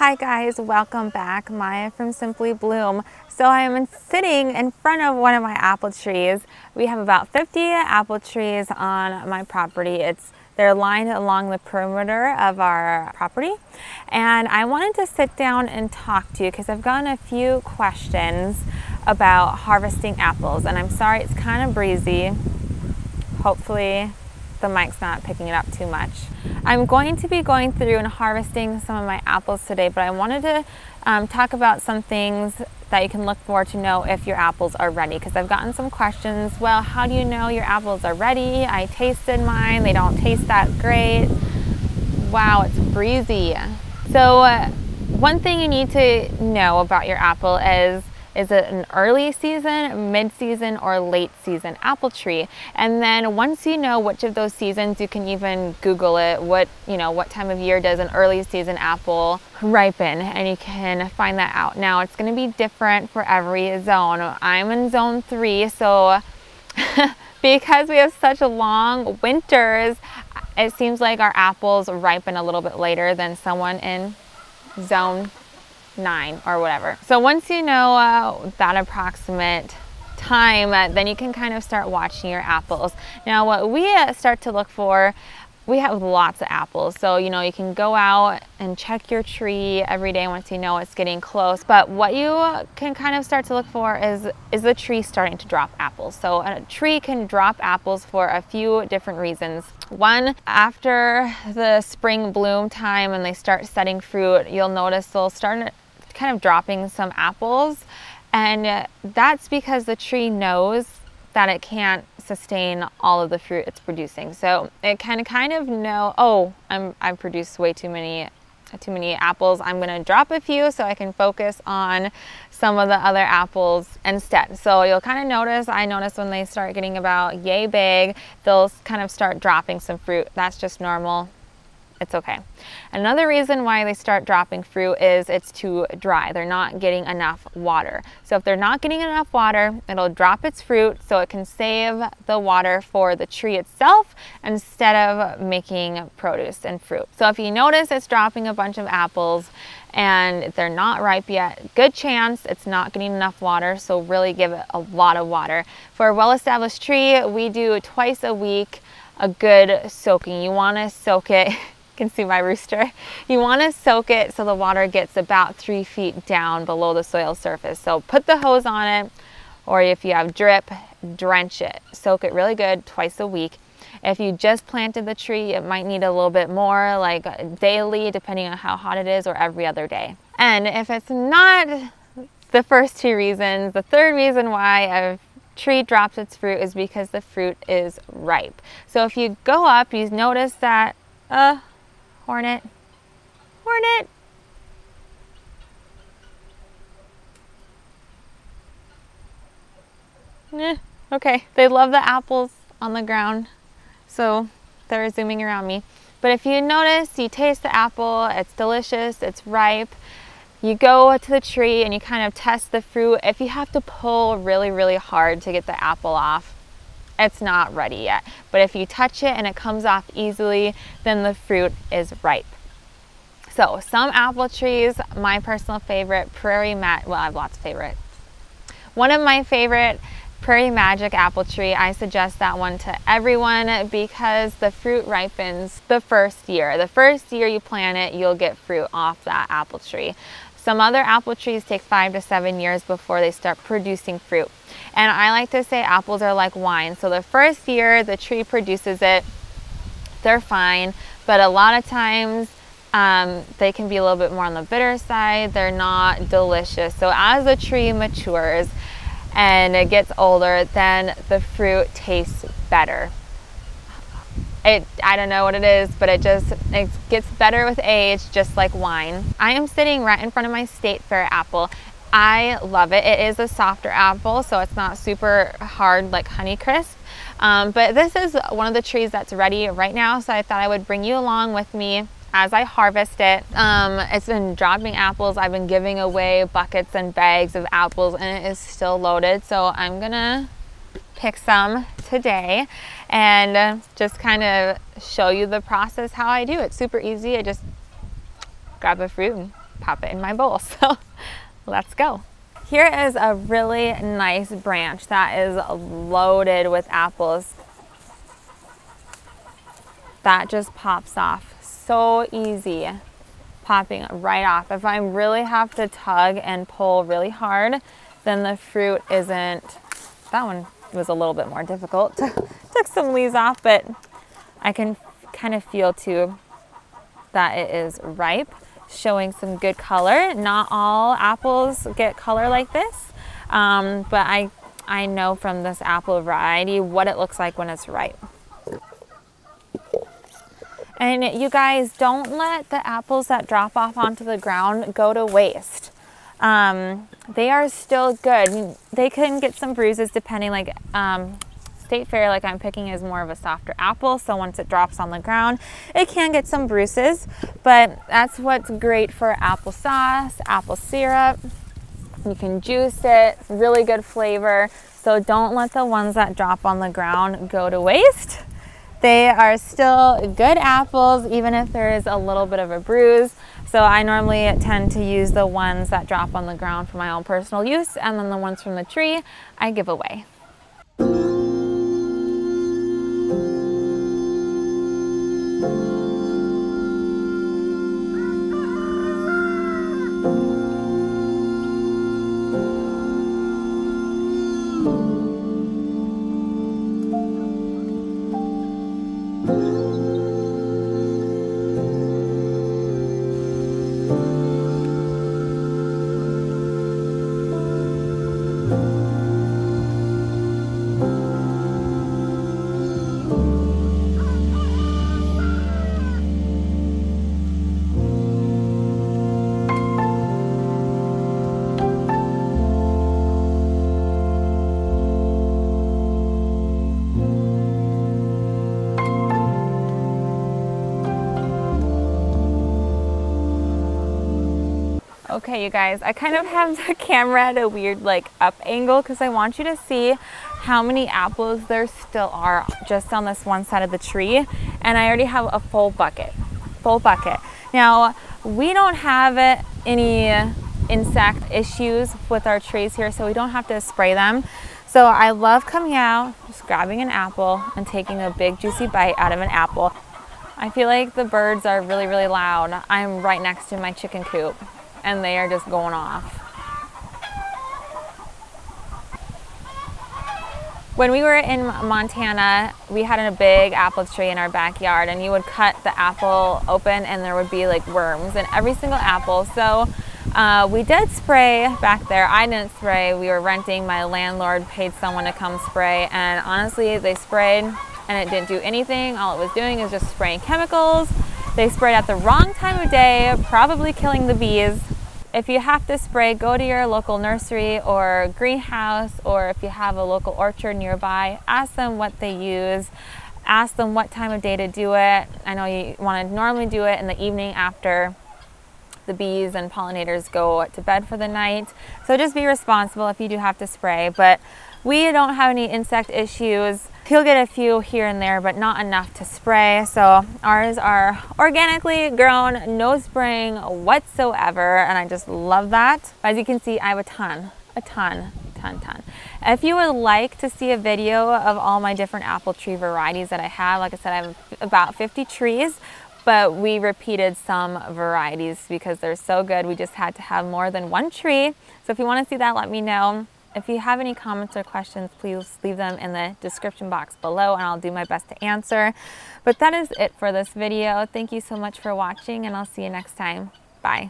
Hi guys, welcome back. Maya from Simply Bloom. So I am sitting in front of one of my apple trees. We have about 50 apple trees on my property. They're lined along the perimeter of our property. And I wanted to sit down and talk to you because I've gotten a few questions about harvesting apples. And I'm sorry, it's kind of breezy. Hopefully the mic's not picking it up too much. I'm going to be going through and harvesting some of my apples today, but I wanted to talk about some things that you can look for to know if your apples are ready, because I've gotten some questions. Well, how do you know your apples are ready? I tasted mine, they don't taste that great. Wow, it's breezy. So one thing you need to know about your apple is it an early season, mid-season, or late season apple tree? And then once you know which of those seasons, you can even Google it. What time of year does an early season apple ripen? And you can find that out. Now it's going to be different for every zone. I'm in zone 3, so because we have such long winters, it seems like our apples ripen a little bit later than someone in zone 9 or whatever. So once you know that approximate time, then you can kind of start watching your apples. Now what we start to look for, we have lots of apples, so you can go out and check your tree every day once you know it's getting close. But what you can kind of start to look for is the tree starting to drop apples. So a tree can drop apples for a few different reasons. One, after the spring bloom time and they start setting fruit, you'll notice they'll start kind of dropping some apples, and that's because the tree knows that it can't sustain all of the fruit it's producing. So it can kind of know, oh, I've produced way too many apples. I'm gonna drop a few so I can focus on some of the other apples instead. So you'll kind of notice, I notice when they start getting about yay big, they'll kind of start dropping some fruit. That's just normal. It's okay. Another reason why they start dropping fruit is it's too dry. They're not getting enough water. So if they're not getting enough water, it'll drop its fruit so it can save the water for the tree itself instead of making produce and fruit. So if you notice it's dropping a bunch of apples and they're not ripe yet, good chance it's not getting enough water, so really give it a lot of water. For a well-established tree, we do twice a week a good soaking. You want to soak it. You can see my rooster. You want to soak it so the water gets about 3 feet down below the soil surface. So put the hose on it, or if you have drip, drench it. Soak it really good twice a week. If you just planted the tree, it might need a little bit more, like daily, depending on how hot it is, or every other day. And if it's not the first 2 reasons, the third reason why a tree drops its fruit is because the fruit is ripe. So if you go up, you notice that hornet. Okay, they love the apples on the ground, so they're zooming around me. But if you notice, you taste the apple, it's delicious, it's ripe. You go to the tree and you kind of test the fruit. If you have to pull really, really hard to get the apple off, it's not ready yet. But if you touch it and it comes off easily, then the fruit is ripe. So some apple trees, my personal favorite, well, I have lots of favorites. One of my favorite, Prairie Magic apple tree. I suggest that one to everyone because the fruit ripens the first year. The first year you plant it, you'll get fruit off that apple tree. Some other apple trees take 5 to 7 years before they start producing fruit. And I like to say apples are like wine. So the first year the tree produces it, they're fine. But a lot of times they can be a little bit more on the bitter side. They're not delicious. So as the tree matures and it gets older, then the fruit tastes better. I don't know what it is, but it gets better with age, just like wine. I am sitting right in front of my State Fair apple. I love it. It is a softer apple, so it's not super hard like Honeycrisp. But this is one of the trees that's ready right now, so I thought I would bring you along with me as I harvest it. It's been dropping apples. I've been giving away buckets and bags of apples, and it is still loaded, so I'm gonna pick some today and just kind of show you the process how I do it. Super easy. I just grab a fruit and pop it in my bowl. So let's go. Here is a really nice branch that is loaded with apples. That just pops off so easy, popping right off. If I really have to tug and pull really hard, then the fruit isn't. That one was a little bit more difficult. Took some leaves off, but I can kind of feel too that it is ripe, showing some good color. Not all apples get color like this, but I know from this apple variety what it looks like when it's ripe. And you guys, don't let the apples that drop off onto the ground go to waste. They are still good. They can get some bruises depending, like State Fair, like I'm picking, is more of a softer apple, so once it drops on the ground, it can get some bruises, but that's what's great for applesauce, apple syrup. You can juice it, really good flavor. So don't let the ones that drop on the ground go to waste. They are still good apples, even if there is a little bit of a bruise. So I normally tend to use the ones that drop on the ground for my own personal use, and then the ones from the tree I give away. Okay, you guys, I kind of have the camera at a weird like up angle because I want you to see how many apples there still are just on this one side of the tree. And I already have a full bucket. Now, we don't have any insect issues with our trees here, so we don't have to spray them. So I love coming out, just grabbing an apple and taking a big juicy bite out of an apple. I feel like the birds are really, really loud. I'm right next to my chicken coop, and they are just going off. When we were in Montana, we had a big apple tree in our backyard, and you would cut the apple open and there would be like worms in every single apple. So we did spray back there. I didn't spray. We were renting. My landlord paid someone to come spray, and honestly, they sprayed and it didn't do anything. All it was doing is just spraying chemicals. They sprayed at the wrong time of day, probably killing the bees. If you have to spray, go to your local nursery or greenhouse, or if you have a local orchard nearby, ask them what they use. Ask them what time of day to do it. I know you want to normally do it in the evening after the bees and pollinators go to bed for the night. So just be responsible if you do have to spray, but we don't have any insect issues. You'll get a few here and there, but not enough to spray. So ours are organically grown, no spraying whatsoever, and I just love that. As you can see, I have a ton. If you would like to see a video of all my different apple tree varieties that I have, like I said, I have about 50 trees, but we repeated some varieties because they're so good. We just had to have more than one tree. So if you want to see that, let me know. If you have any comments or questions, please leave them in the description box below and I'll do my best to answer. But that is it for this video. Thank you so much for watching, and I'll see you next time. Bye.